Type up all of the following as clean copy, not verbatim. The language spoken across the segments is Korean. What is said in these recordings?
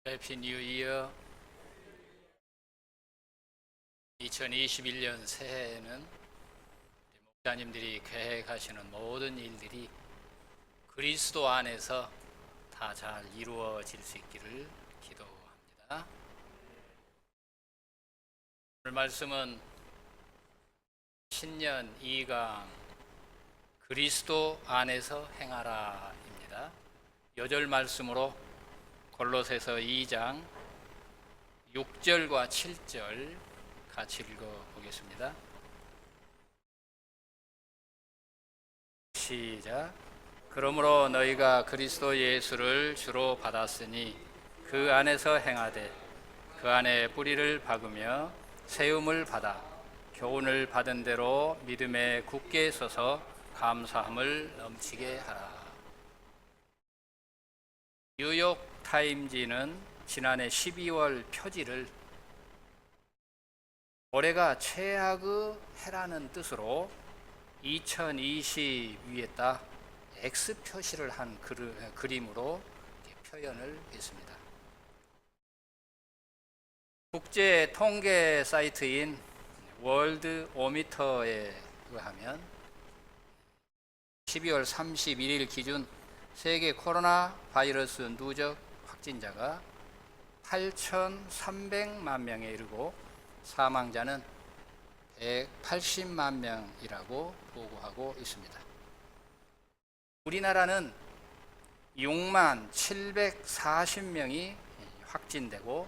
해피 뉴 이어. 2021년 새해에는 목사님들이 계획하시는 모든 일들이 그리스도 안에서 다 잘 이루어질 수 있기를 기도합니다. 오늘 말씀은 신년 2강 그리스도 안에서 행하라입니다. 요절 말씀으로 골로새서 2장 6절과 7절 같이 읽어보겠습니다. 시작. 그러므로 너희가 그리스도 예수를 주로 받았으니 그 안에서 행하되 그 안에 뿌리를 박으며 세움을 받아 교훈을 받은 대로 믿음에 굳게 서서 감사함을 넘치게 하라. 뉴욕 타임지는 지난해 12월 표지를 올해가 최악의 해라는 뜻으로 2020 위에다 X 표시를 한 그림으로 표현을 했습니다. 국제 통계 사이트인 월드 오미터에 의하면 12월 31일 기준 세계 코로나 바이러스 누적 확진자가 8,300만 명에 이르고 사망자는 180만 명이라고 보고하고 있습니다. 우리나라는 6만 740명이 확진되고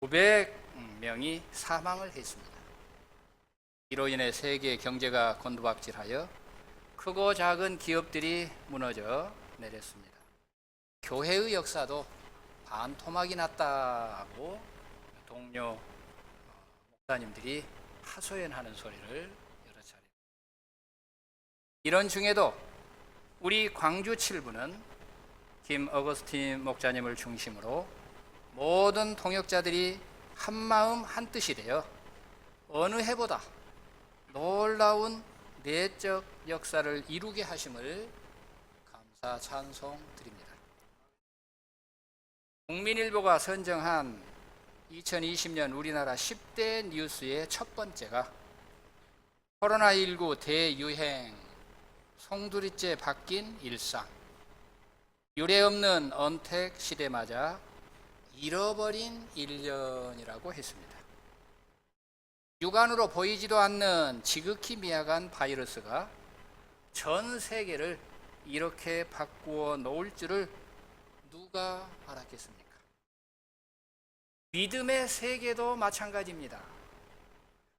900명이 사망을 했습니다. 이로 인해 세계 경제가 곤두박질하여 크고 작은 기업들이 무너져 내렸습니다. 교회의 역사도 반토막이 났다고 동료 목사님들이 하소연하는 소리를 여러 차례. 이런 중에도 우리 광주 7부는 김 어거스틴 목사님을 중심으로 모든 통역자들이 한마음 한뜻이 되어 어느 해보다 놀라운 내적 역사를 이루게 하심을 감사 찬송 드립니다. 국민일보가 선정한 2020년 우리나라 10대 뉴스의 첫 번째가 코로나19 대유행, 송두리째 바뀐 일상, 유례없는 언택 시대 맞아 잃어버린 1년이라고 했습니다. 육안으로 보이지도 않는 지극히 미약한 바이러스가 전 세계를 이렇게 바꾸어 놓을 줄을 누가 알았겠습니까? 믿음의 세계도 마찬가지입니다.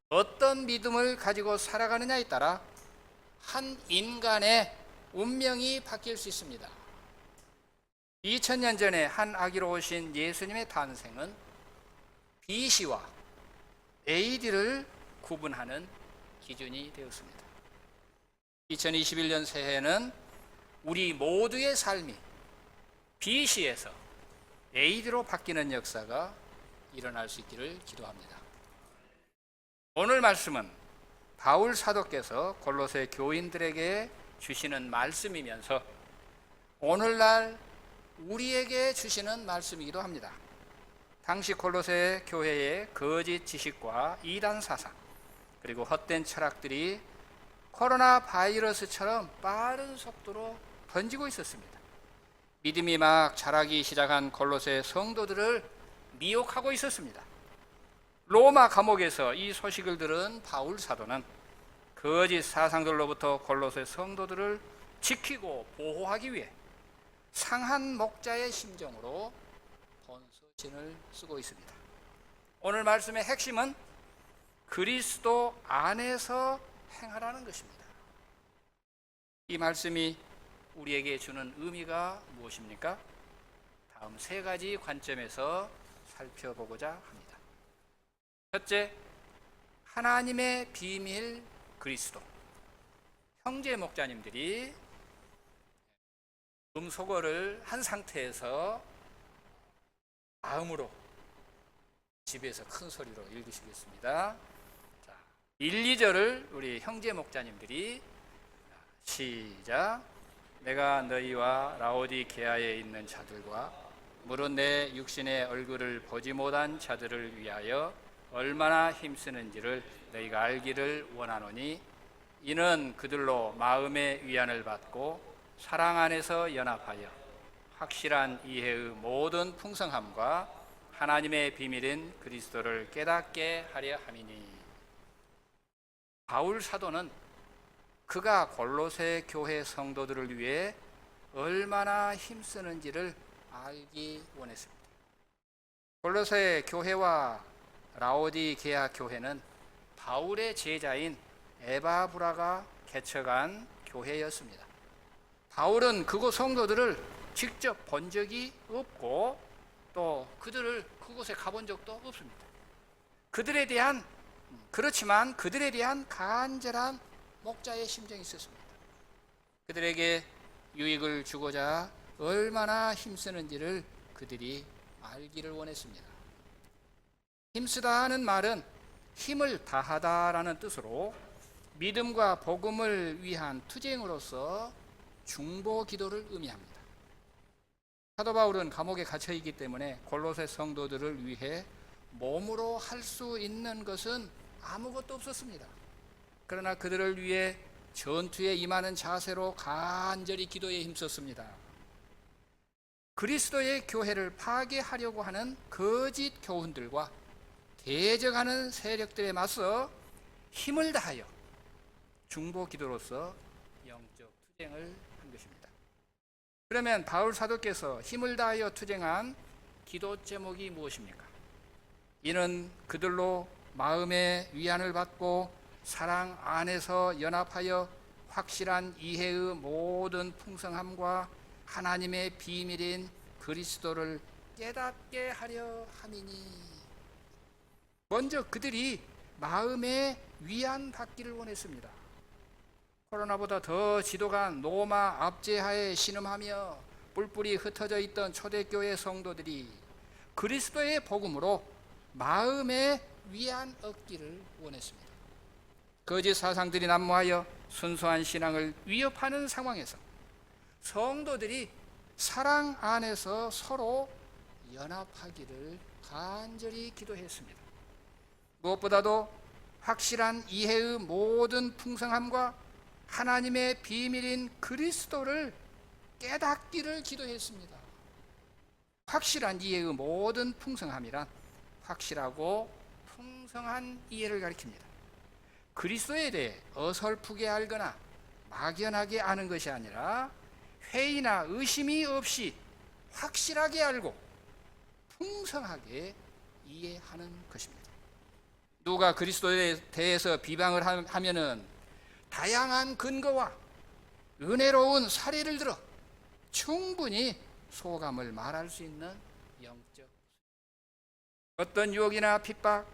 어떤 믿음을 가지고 살아가느냐에 따라 한 인간의 운명이 바뀔 수 있습니다. 2000년 전에 한 아기로 오신 예수님의 탄생은 BC와 AD를 구분하는 기준이 되었습니다. 2021년 새해는 우리 모두의 삶이 BC에서 AD로 바뀌는 역사가 일어날 수 있기를 기도합니다. 오늘 말씀은 바울 사도께서 골로새 교인들에게 주시는 말씀이면서 오늘날 우리에게 주시는 말씀이기도 합니다. 당시 골로새 교회의 거짓 지식과 이단 사상 그리고 헛된 철학들이 코로나 바이러스처럼 빠른 속도로 번지고 있었습니다. 믿음이 막 자라기 시작한 골로새 성도들을 미혹하고 있었습니다. 로마 감옥에서 이 소식을 들은 바울 사도는 거짓 사상들로부터 골로새 성도들을 지키고 보호하기 위해 상한 목자의 심정으로 본서신을 쓰고 있습니다. 오늘 말씀의 핵심은 그리스도 안에서 행하라는 것입니다. 이 말씀이 우리에게 주는 의미가 무엇입니까? 다음 세 가지 관점에서 살펴보고자 합니다. 첫째, 하나님의 비밀 그리스도. 형제 목자님들이 음소거를 한 상태에서 마음으로 집에서 큰 소리로 읽으시겠습니다. 자, 1, 2절을 우리 형제 목자님들이 시작. 내가 너희와 라오디게아에 있는 자들과 무릇 내 육신의 얼굴을 보지 못한 자들을 위하여 얼마나 힘쓰는지를 너희가 알기를 원하노니 이는 그들로 마음의 위안을 받고 사랑 안에서 연합하여 확실한 이해의 모든 풍성함과 하나님의 비밀인 그리스도를 깨닫게 하려 함이니. 바울 사도는 그가 골로새 교회 성도들을 위해 얼마나 힘쓰는지를 알기 원했습니다. 골로새 교회와 라오디게아 교회는 바울의 제자인 에바브라가 개척한 교회였습니다. 바울은 그곳 성도들을 직접 본 적이 없고 또 그들을 그곳에 가본 적도 없습니다. 그렇지만 그들에 대한 간절한 목자의 심정이 있었습니다. 그들에게 유익을 주고자 얼마나 힘쓰는지를 그들이 알기를 원했습니다. 힘쓰다 하는 말은 힘을 다하다라는 뜻으로 믿음과 복음을 위한 투쟁으로서 중보 기도를 의미합니다. 사도 바울은 감옥에 갇혀 있기 때문에 골로새 성도들을 위해 몸으로 할 수 있는 것은 아무것도 없었습니다. 그러나 그들을 위해 전투에 임하는 자세로 간절히 기도에 힘썼습니다. 그리스도의 교회를 파괴하려고 하는 거짓 교훈들과 대적하는 세력들에 맞서 힘을 다하여 중보 기도로서 영적 투쟁을 한 것입니다. 그러면 바울 사도께서 힘을 다하여 투쟁한 기도 제목이 무엇입니까? 이는 그들로 마음의 위안을 받고 사랑 안에서 연합하여 확실한 이해의 모든 풍성함과 하나님의 비밀인 그리스도를 깨닫게 하려 함이니. 먼저 그들이 마음의 위안 받기를 원했습니다. 코로나보다 더 지도가 노마 압제하에 신음하며 뿔뿔이 흩어져 있던 초대교회 성도들이 그리스도의 복음으로 마음의 위안 얻기를 원했습니다. 거짓 사상들이 난무하여 순수한 신앙을 위협하는 상황에서 성도들이 사랑 안에서 서로 연합하기를 간절히 기도했습니다. 무엇보다도 확실한 이해의 모든 풍성함과 하나님의 비밀인 그리스도를 깨닫기를 기도했습니다. 확실한 이해의 모든 풍성함이란 확실하고 풍성한 이해를 가리킵니다. 그리스도에 대해 어설프게 알거나 막연하게 아는 것이 아니라 회의나 의심이 없이 확실하게 알고 풍성하게 이해하는 것입니다. 누가 그리스도에 대해서 비방을 하면은 다양한 근거와 은혜로운 사례를 들어 충분히 소감을 말할 수 있는 영적, 어떤 유혹이나 핍박,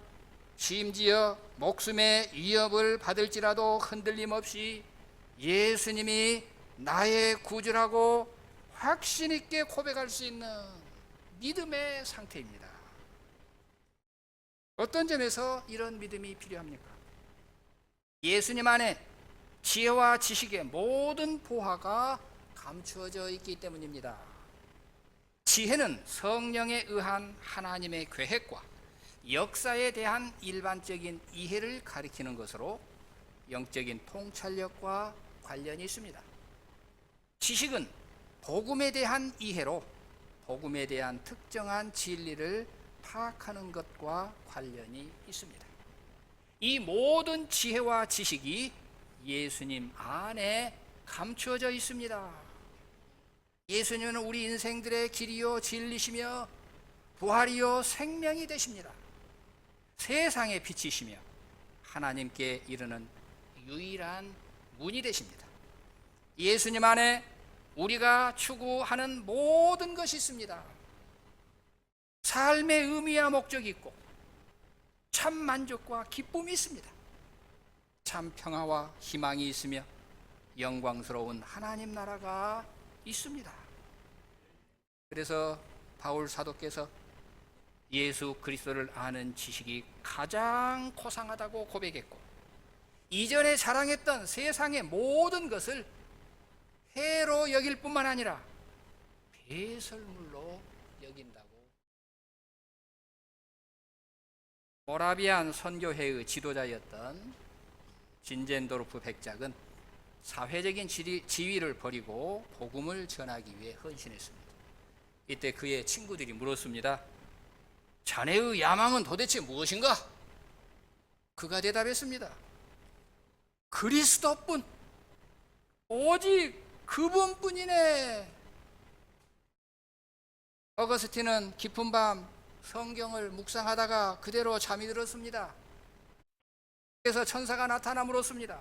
심지어 목숨의 위협을 받을지라도 흔들림 없이 예수님이 나의 구주라고 확신 있게 고백할 수 있는 믿음의 상태입니다. 어떤 점에서 이런 믿음이 필요합니까? 예수님 안에 지혜와 지식의 모든 보화가 감추어져 있기 때문입니다. 지혜는 성령에 의한 하나님의 계획과 역사에 대한 일반적인 이해를 가리키는 것으로 영적인 통찰력과 관련이 있습니다. 지식은 복음에 대한 이해로 복음에 대한 특정한 진리를 파악하는 것과 관련이 있습니다. 이 모든 지혜와 지식이 예수님 안에 감추어져 있습니다. 예수님은 우리 인생들의 길이요 진리시며 부활이요 생명이 되십니다. 세상의 빛이시며 하나님께 이르는 유일한 문이 되십니다. 예수님 안에 우리가 추구하는 모든 것이 있습니다. 삶의 의미와 목적이 있고 참 만족과 기쁨이 있습니다. 참 평화와 희망이 있으며 영광스러운 하나님 나라가 있습니다. 그래서 바울 사도께서 예수 그리스도를 아는 지식이 가장 고상하다고 고백했고, 이전에 자랑했던 세상의 모든 것을 해로 여길 뿐만 아니라 배설물로 여긴다고. 모라비안 선교회의 지도자였던 진젠도르프 백작은 사회적인 지위를 버리고 복음을 전하기 위해 헌신했습니다. 이때 그의 친구들이 물었습니다. 자네의 야망은 도대체 무엇인가? 그가 대답했습니다. 그리스도뿐, 오직 그분뿐이네. 어거스틴은 깊은 밤 성경을 묵상하다가 그대로 잠이 들었습니다. 그래서 천사가 나타나 물었습니다.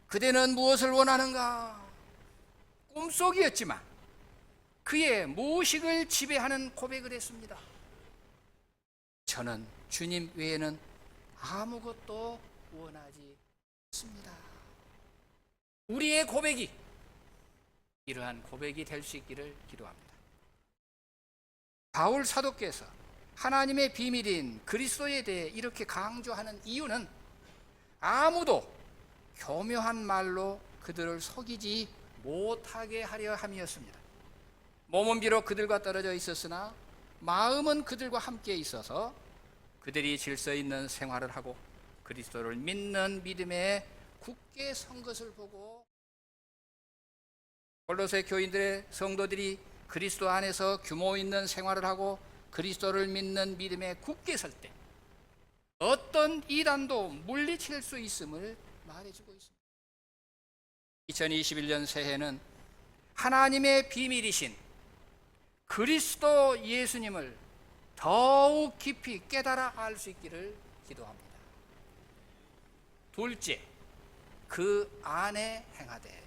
그대는 무엇을 원하는가? 꿈속이었지만 그의 무의식을 지배하는 고백을 했습니다. 저는 주님 외에는 아무것도 원하지 않습니다. 우리의 고백이 이러한 고백이 될 수 있기를 기도합니다. 바울 사도께서 하나님의 비밀인 그리스도에 대해 이렇게 강조하는 이유는 아무도 교묘한 말로 그들을 속이지 못하게 하려 함이었습니다. 몸은 비록 그들과 떨어져 있었으나 마음은 그들과 함께 있어서 그들이 질서 있는 생활을 하고 그리스도를 믿는 믿음에 굳게 선 것을 보고 골로새 교인들의 성도들이 그리스도 안에서 규모 있는 생활을 하고 그리스도를 믿는 믿음에 굳게 설 때 어떤 이단도 물리칠 수 있음을 말해주고 있습니다. 2021년 새해는 하나님의 비밀이신 그리스도 예수님을 더욱 깊이 깨달아 알 수 있기를 기도합니다. 둘째, 그 안에 행하되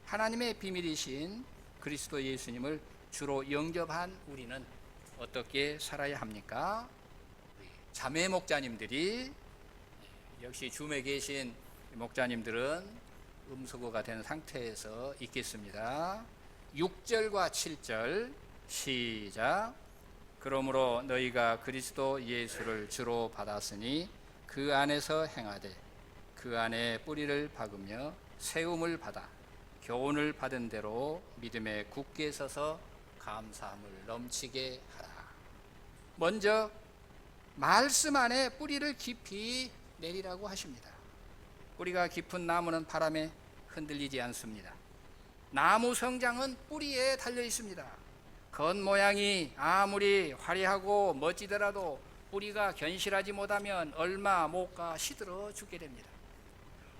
하나님의 비밀이신 그리스도 예수님을 주로 영접한 우리는 어떻게 살아야 합니까? 자매 목자님들이, 역시 줌에 계신 목자님들은 음소거가 된 상태에서 읽겠습니다. 6절과 7절 시작. 그러므로 너희가 그리스도 예수를 주로 받았으니 그 안에서 행하되 그 안에 뿌리를 박으며 세움을 받아 교훈을 받은 대로 믿음에 굳게 서서 감사함을 넘치게 하라. 먼저 말씀 안에 뿌리를 깊이 내리라고 하십니다. 뿌리가 깊은 나무는 바람에 흔들리지 않습니다. 나무 성장은 뿌리에 달려 있습니다. 겉모양이 아무리 화려하고 멋지더라도 뿌리가 견실하지 못하면 얼마 못 가 시들어 죽게 됩니다.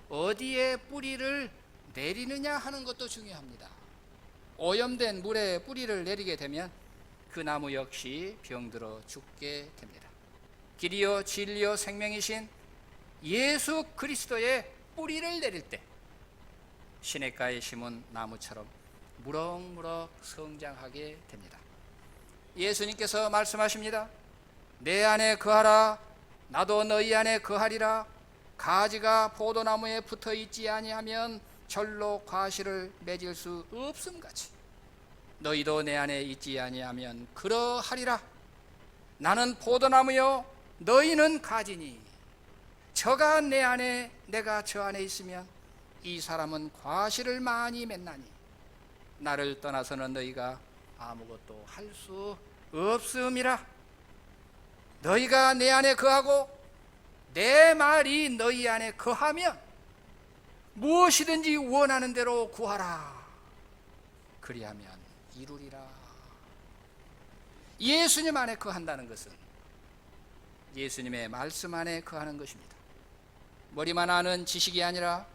어디에 뿌리를 내리느냐 하는 것도 중요합니다. 오염된 물에 뿌리를 내리게 되면 그 나무 역시 병들어 죽게 됩니다. 길이요 진리요 생명이신 예수 그리스도의 뿌리를 내릴 때 시냇가에 심은 나무처럼 무럭무럭 성장하게 됩니다. 예수님께서 말씀하십니다. 내 안에 거하라 나도 너희 안에 거하리라. 가지가 포도나무에 붙어 있지 아니하면 절로 과실을 맺을 수 없음같이 너희도 내 안에 있지 아니하면 그러하리라. 나는 포도나무요 너희는 가지니 저가 내 안에 내가 저 안에 있으면 이 사람은 과실을 많이 맺나니 나를 떠나서는 너희가 아무것도 할 수 없음이라. 너희가 내 안에 거하고 내 말이 너희 안에 거하면 무엇이든지 원하는 대로 구하라. 그리하면 이루리라. 예수님 안에 거한다는 것은 예수님의 말씀 안에 거하는 것입니다. 머리만 아는 지식이 아니라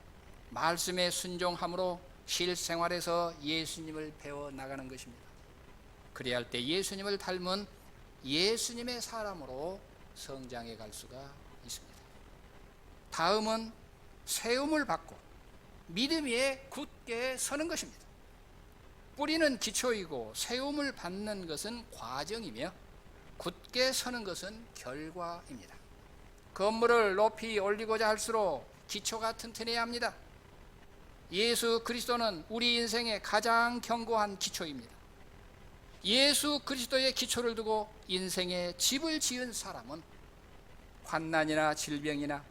말씀에 순종함으로 실생활에서 예수님을 배워 나가는 것입니다. 그래야 할 때 예수님을 닮은 예수님의 사람으로 성장해 갈 수가 있습니다. 다음은 세움을 받고 믿음 위에 굳게 서는 것입니다. 뿌리는 기초이고 세움을 받는 것은 과정이며 굳게 서는 것은 결과입니다. 건물을 높이 올리고자 할수록 기초가 튼튼해야 합니다. 예수 그리스도는 우리 인생의 가장 견고한 기초입니다. 예수 그리스도의 기초를 두고 인생의 집을 지은 사람은 환난이나 질병이나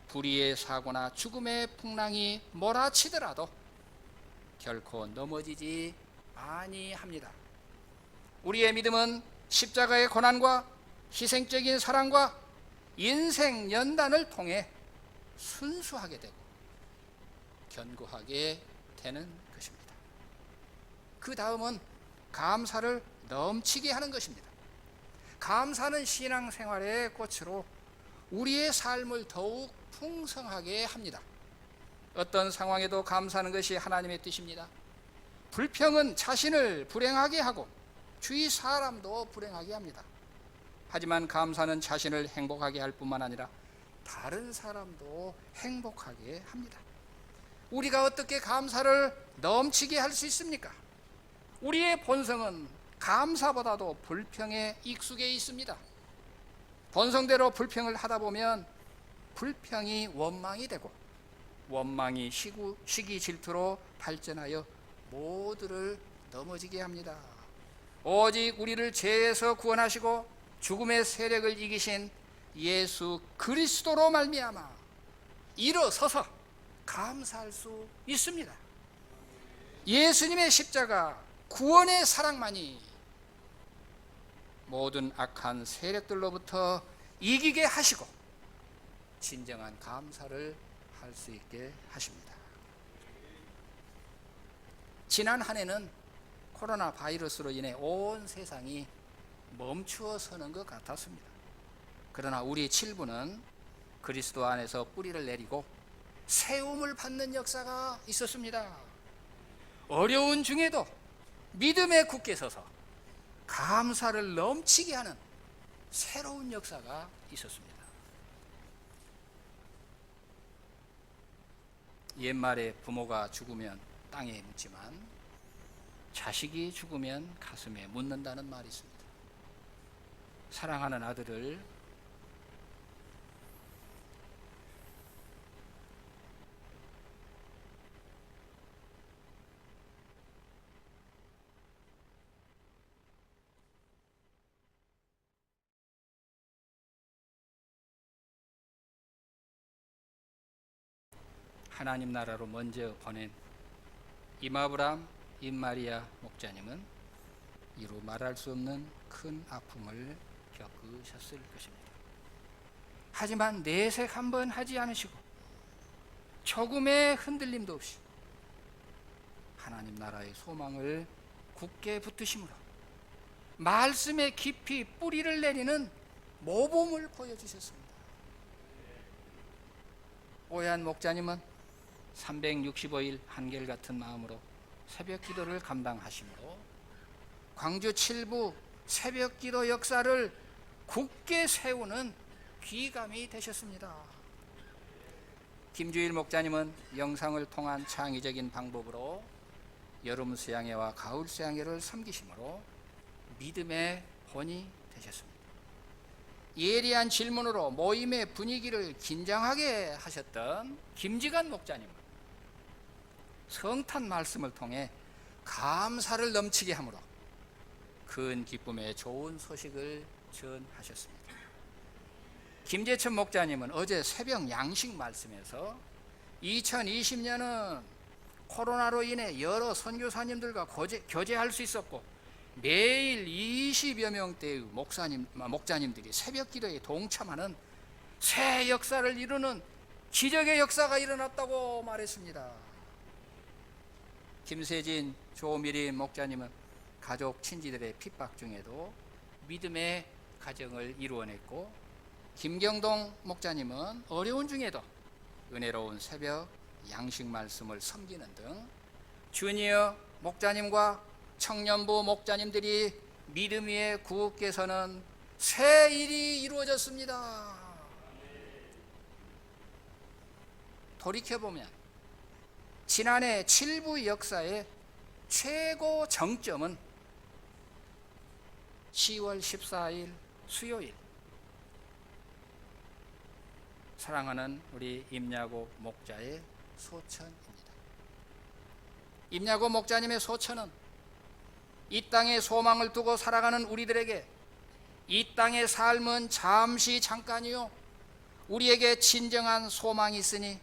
불의의 사고나 죽음의 풍랑이 몰아치더라도 결코 넘어지지 아니합니다. 우리의 믿음은 십자가의 고난과 희생적인 사랑과 인생 연단을 통해 순수하게 되고 견고하게 되는 것입니다. 그 다음은 감사를 넘치게 하는 것입니다. 감사는 신앙생활의 꽃으로 우리의 삶을 더욱 풍성하게 합니다. 어떤 상황에도 감사하는 것이 하나님의 뜻입니다. 불평은 자신을 불행하게 하고 주위 사람도 불행하게 합니다. 하지만 감사는 자신을 행복하게 할 뿐만 아니라 다른 사람도 행복하게 합니다. 우리가 어떻게 감사를 넘치게 할 수 있습니까? 우리의 본성은 감사보다도 불평에 익숙해 있습니다. 본성대로 불평을 하다 보면 불평이 원망이 되고 원망이 시기 질투로 발전하여 모두를 넘어지게 합니다. 오직 우리를 죄에서 구원하시고 죽음의 세력을 이기신 예수 그리스도로 말미암아 일어서서 감사할 수 있습니다. 예수님의 십자가 구원의 사랑만이 모든 악한 세력들로부터 이기게 하시고 진정한 감사를 할 수 있게 하십니다. 지난 한 해는 코로나 바이러스로 인해 온 세상이 멈추어 서는 것 같았습니다. 그러나 우리 7부는 그리스도 안에서 뿌리를 내리고 세움을 받는 역사가 있었습니다. 어려운 중에도 믿음에 굳게 서서 감사를 넘치게 하는 새로운 역사가 있었습니다. 옛말에 부모가 죽으면 땅에 묻지만 자식이 죽으면 가슴에 묻는다는 말이 있습니다. 사랑하는 아들을 하나님 나라로 먼저 보낸 임아브람 임마리아 목자님은 이루 말할 수 없는 큰 아픔을 겪으셨을 것입니다. 하지만 내색 한번 하지 않으시고 조금의 흔들림도 없이 하나님 나라의 소망을 굳게 붙드심으로 말씀에 깊이 뿌리를 내리는 모범을 보여주셨습니다. 오해한 목자님은 365일 한결같은 마음으로 새벽 기도를 감당하심으로 광주 7부 새벽 기도 역사를 굳게 세우는 귀감이 되셨습니다. 김주일 목자님은 영상을 통한 창의적인 방법으로 여름 수양회와 가을 수양회를 섬기심으로 믿음의 본이 되셨습니다. 예리한 질문으로 모임의 분위기를 긴장하게 하셨던 김지관 목자님은 성탄 말씀을 통해 감사를 넘치게 함으로 큰 기쁨의 좋은 소식을 전하셨습니다. 김재천 목자님은 어제 새벽 양식 말씀에서 2020년은 코로나로 인해 여러 선교사님들과 교제할 수 있었고 매일 20여 명대의 목자님들이 새벽 기도에 동참하는 새 역사를 이루는 기적의 역사가 일어났다고 말했습니다. 김세진 조미리 목자님은 가족 친지들의 핍박 중에도 믿음의 가정을 이루어냈고 김경동 목자님은 어려운 중에도 은혜로운 새벽 양식 말씀을 섬기는 등 주니어 목자님과 청년부 목자님들이 믿음 위에 굳게 서는 새 일이 이루어졌습니다. 돌이켜보면 지난해 7부 역사의 최고 정점은 10월 14일 수요일 사랑하는 우리 임야고 목자의 소천입니다. 임야고 목자님의 소천은 이 땅에 소망을 두고 살아가는 우리들에게 이 땅의 삶은 잠시 잠깐이요 우리에게 진정한 소망이 있으니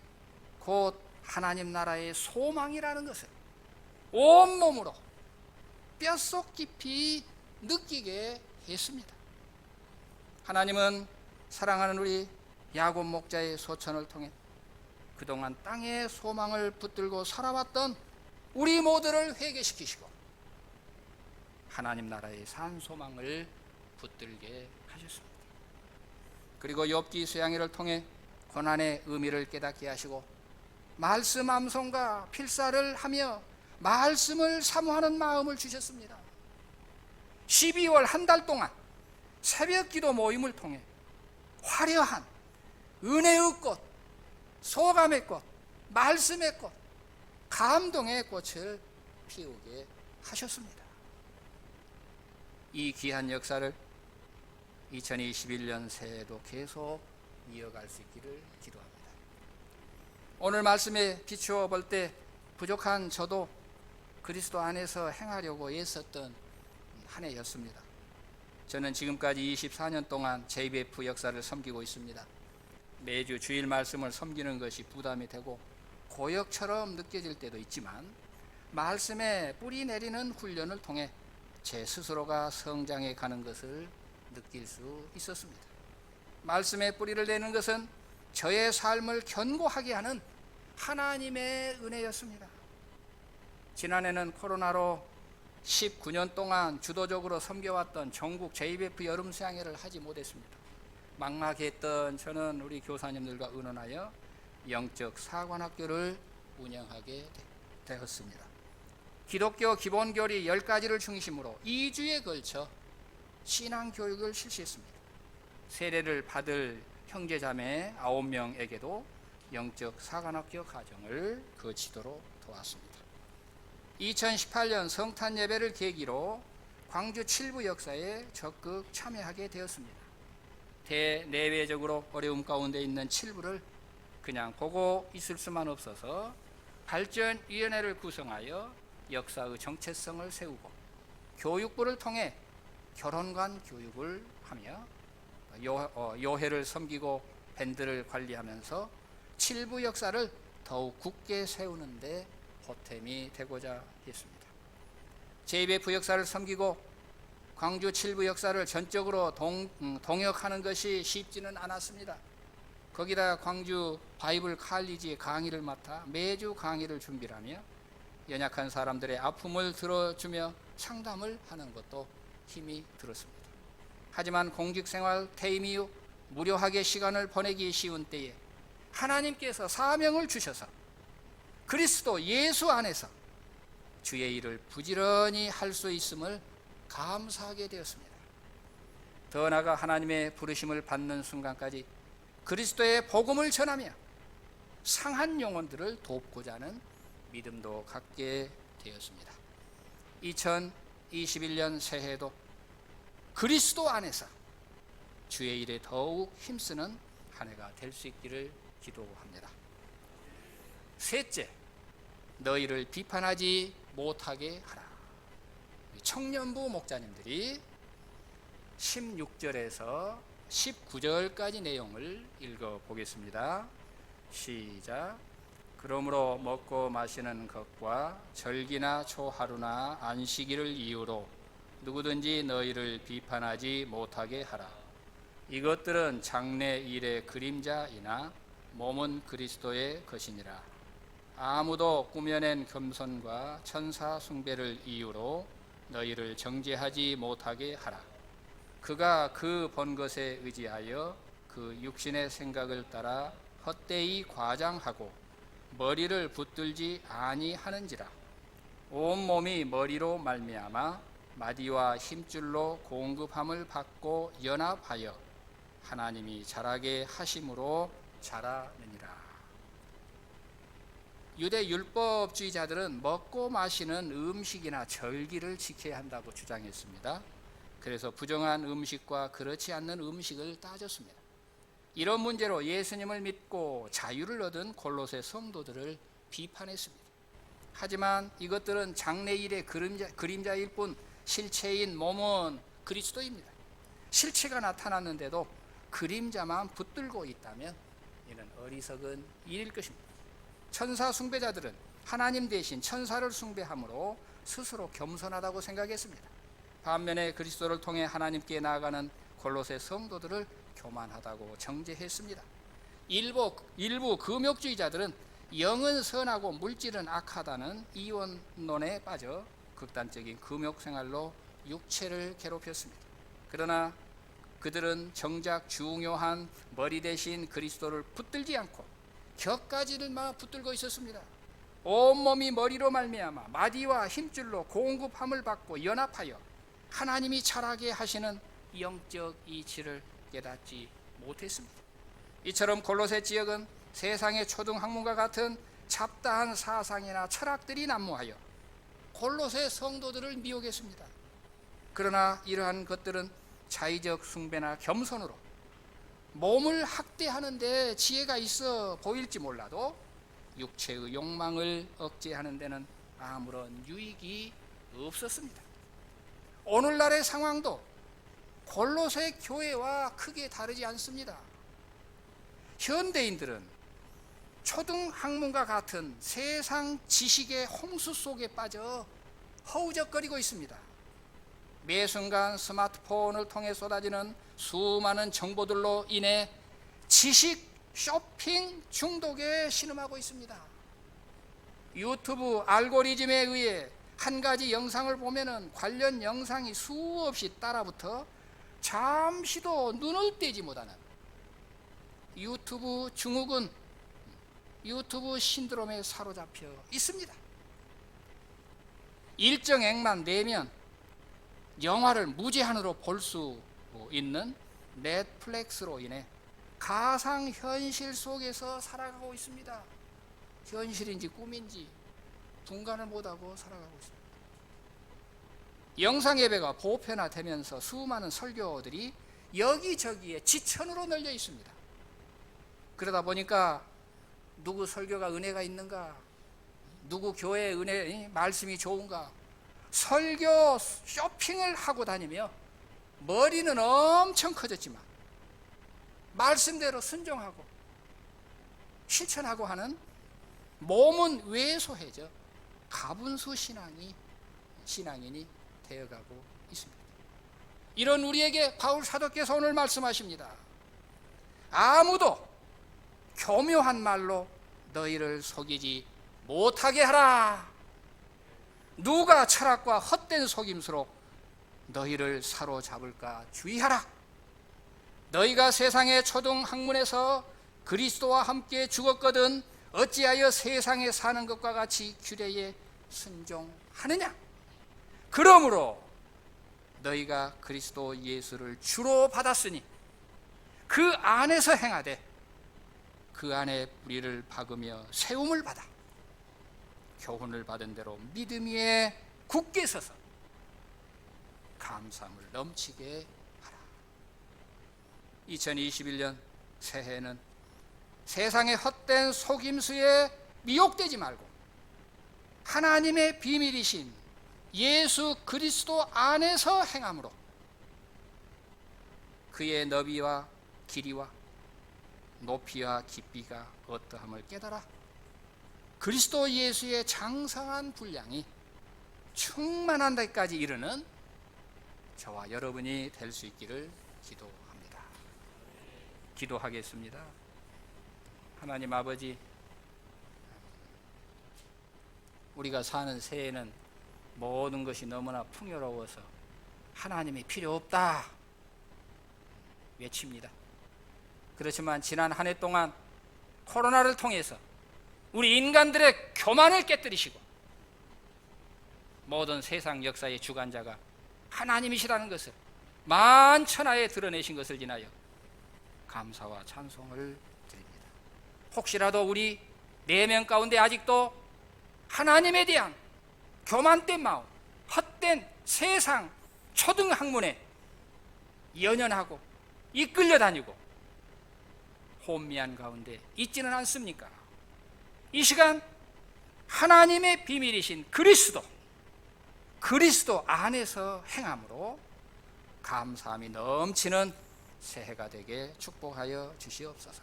곧 하나님 나라의 소망이라는 것을 온몸으로 뼛속 깊이 느끼게 했습니다. 하나님은 사랑하는 우리 야곱 목자의 소천을 통해 그동안 땅의 소망을 붙들고 살아왔던 우리 모두를 회개시키시고 하나님 나라의 산 소망을 붙들게 하셨습니다. 그리고 욥기 수양회를 통해 고난의 의미를 깨닫게 하시고 말씀 암송과 필사를 하며 말씀을 사모하는 마음을 주셨습니다. 12월 한 달 동안 새벽 기도 모임을 통해 화려한 은혜의 꽃, 소감의 꽃, 말씀의 꽃, 감동의 꽃을 피우게 하셨습니다. 이 귀한 역사를 2021년 새해에도 계속 이어갈 수 있기를 기도합니다. 오늘 말씀에 비추어 볼 때 부족한 저도 그리스도 안에서 행하려고 애썼던 한 해였습니다. 저는 지금까지 24년 동안 JBF 역사를 섬기고 있습니다. 매주 주일 말씀을 섬기는 것이 부담이 되고 고역처럼 느껴질 때도 있지만 말씀에 뿌리 내리는 훈련을 통해 제 스스로가 성장해 가는 것을 느낄 수 있었습니다. 말씀에 뿌리를 내는 것은 저의 삶을 견고하게 하는 하나님의 은혜였습니다. 지난해는 코로나로 19년 동안 주도적으로 섬겨왔던 전국 JBF 여름 수양회를 하지 못했습니다. 막막했던 저는 우리 교사님들과 의논하여 영적 사관학교를 운영하게 되었습니다. 기독교 기본교리 10가지를 중심으로 2주에 걸쳐 신앙교육을 실시했습니다. 세례를 받을 형제자매 9명에게도 영적 사관학교 과정을 거치도록 도왔습니다. 2018년 성탄 예배를 계기로 광주 칠부 역사에 적극 참여하게 되었습니다. 대내외적으로 어려움 가운데 있는 칠부를 그냥 보고 있을 수만 없어서 발전위원회를 구성하여 역사의 정체성을 세우고 교육부를 통해 결혼관 교육을 하며 요회를 섬기고 밴드를 관리하면서 칠부 역사를 더욱 굳게 세우는 데 보탬이 되고자 했습니다. JBF 역사를 섬기고 광주 칠부 역사를 전적으로 동역하는 것이 쉽지는 않았습니다. 거기다 광주 바이블 칼리지의 강의를 맡아 매주 강의를 준비하며 연약한 사람들의 아픔을 들어주며 상담을 하는 것도 힘이 들었습니다. 하지만 공직생활 퇴임 이후 무료하게 시간을 보내기 쉬운 때에 하나님께서 사명을 주셔서 그리스도 예수 안에서 주의 일을 부지런히 할 수 있음을 감사하게 되었습니다. 더 나아가 하나님의 부르심을 받는 순간까지 그리스도의 복음을 전하며 상한 영혼들을 돕고자 하는 믿음도 갖게 되었습니다. 2021년 새해에도 그리스도 안에서 주의 일에 더욱 힘쓰는 한 해가 될 수 있기를 기도합니다. 셋째, 너희를 비판하지 못하게 하라. 청년부 목자님들이 16절에서 19절까지 내용을 읽어보겠습니다. 시작. 그러므로 먹고 마시는 것과 절기나 초하루나 안식일을 이유로 누구든지 너희를 비판하지 못하게 하라. 이것들은 장래 일의 그림자이나 몸은 그리스도의 것이니라. 아무도 꾸며낸 겸손과 천사 숭배를 이유로 너희를 정죄하지 못하게 하라. 그가 그 본 것에 의지하여 그 육신의 생각을 따라 헛되이 과장하고 머리를 붙들지 아니하는지라. 온 몸이 머리로 말미암아 마디와 힘줄로 공급함을 받고 연합하여 하나님이 자라게 하심으로 자라느니라. 유대 율법주의자들은 먹고 마시는 음식이나 절기를 지켜야 한다고 주장했습니다. 그래서 부정한 음식과 그렇지 않는 음식을 따졌습니다. 이런 문제로 예수님을 믿고 자유를 얻은 골로새 성도들을 비판했습니다. 하지만 이것들은 장래일의 그림자일 뿐 실체인 몸은 그리스도입니다. 실체가 나타났는데도 그림자만 붙들고 있다면 이는 어리석은 일일 것입니다. 천사 숭배자들은 하나님 대신 천사를 숭배함으로 스스로 겸손하다고 생각했습니다. 반면에 그리스도를 통해 하나님께 나아가는 골로새 성도들을 교만하다고 정죄했습니다. 일부 금욕주의자들은 영은 선하고 물질은 악하다는 이원론에 빠져 극단적인 금욕 생활로 육체를 괴롭혔습니다. 그러나 그들은 정작 중요한 머리 대신 그리스도를 붙들지 않고 곁가지를만 붙들고 있었습니다. 온몸이 머리로 말미암아 마디와 힘줄로 공급함을 받고 연합하여 하나님이 자라게 하시는 영적 이치를 깨닫지 못했습니다. 이처럼 골로새 지역은 세상의 초등학문과 같은 잡다한 사상이나 철학들이 난무하여 골로새 성도들을 미혹했습니다. 그러나 이러한 것들은 자의적 숭배나 겸손으로 몸을 학대하는 데 지혜가 있어 보일지 몰라도 육체의 욕망을 억제하는 데는 아무런 유익이 없었습니다. 오늘날의 상황도 골로새 교회와 크게 다르지 않습니다. 현대인들은 초등학문과 같은 세상 지식의 홍수 속에 빠져 허우적거리고 있습니다. 매 순간 스마트폰을 통해 쏟아지는 수많은 정보들로 인해 지식 쇼핑 중독에 신음하고 있습니다. 유튜브 알고리즘에 의해 한 가지 영상을 보면은 관련 영상이 수없이 따라붙어 잠시도 눈을 떼지 못하는 유튜브 증후군, 유튜브 신드롬에 사로잡혀 있습니다. 일정액만 내면 영화를 무제한으로 볼 수 있는 넷플릭스로 인해 가상현실 속에서 살아가고 있습니다. 현실인지 꿈인지 분간을 못하고 살아가고 있습니다. 영상예배가 보편화되면서 수많은 설교들이 여기저기에 지천으로 널려 있습니다. 그러다 보니까 누구 설교가 은혜가 있는가, 누구 교회의 은혜 말씀이 좋은가, 설교 쇼핑을 하고 다니며 머리는 엄청 커졌지만 말씀대로 순종하고 실천하고 하는 몸은 왜소해져 가분수 신앙인이 되어가고 있습니다. 이런 우리에게 바울 사도께서 오늘 말씀하십니다. 아무도 교묘한 말로 너희를 속이지 못하게 하라. 누가 철학과 헛된 속임수로 너희를 사로잡을까 주의하라. 너희가 세상의 초등학문에서 그리스도와 함께 죽었거든 어찌하여 세상에 사는 것과 같이 규례에 순종하느냐. 그러므로 너희가 그리스도 예수를 주로 받았으니 그 안에서 행하되 그 안에 뿌리를 박으며 세움을 받아 교훈을 받은 대로 믿음 위에 굳게 서서 감사함을 넘치게 하라. 2021년 새해는 세상의 헛된 속임수에 미혹되지 말고 하나님의 비밀이신 예수 그리스도 안에서 행함으로 그의 너비와 길이와 높이와 깊이가 어떠함을 깨달아 그리스도 예수의 장성한 분량이 충만한 데까지 이르는 저와 여러분이 될 수 있기를 기도합니다. 기도하겠습니다. 하나님 아버지, 우리가 사는 새해는 모든 것이 너무나 풍요로워서 하나님이 필요 없다 외칩니다. 그렇지만 지난 한 해 동안 코로나를 통해서 우리 인간들의 교만을 깨뜨리시고 모든 세상 역사의 주관자가 하나님이시라는 것을 만천하에 드러내신 것을 인하여 감사와 찬송을 드립니다. 혹시라도 우리 4명 가운데 아직도 하나님에 대한 교만된 마음, 헛된 세상 초등학문에 연연하고 이끌려 다니고 혼미한 가운데 있지는 않습니까? 이 시간 하나님의 비밀이신 그리스도 안에서 행함으로 감사함이 넘치는 새해가 되게 축복하여 주시옵소서.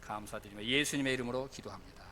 감사드리며 예수님의 이름으로 기도합니다.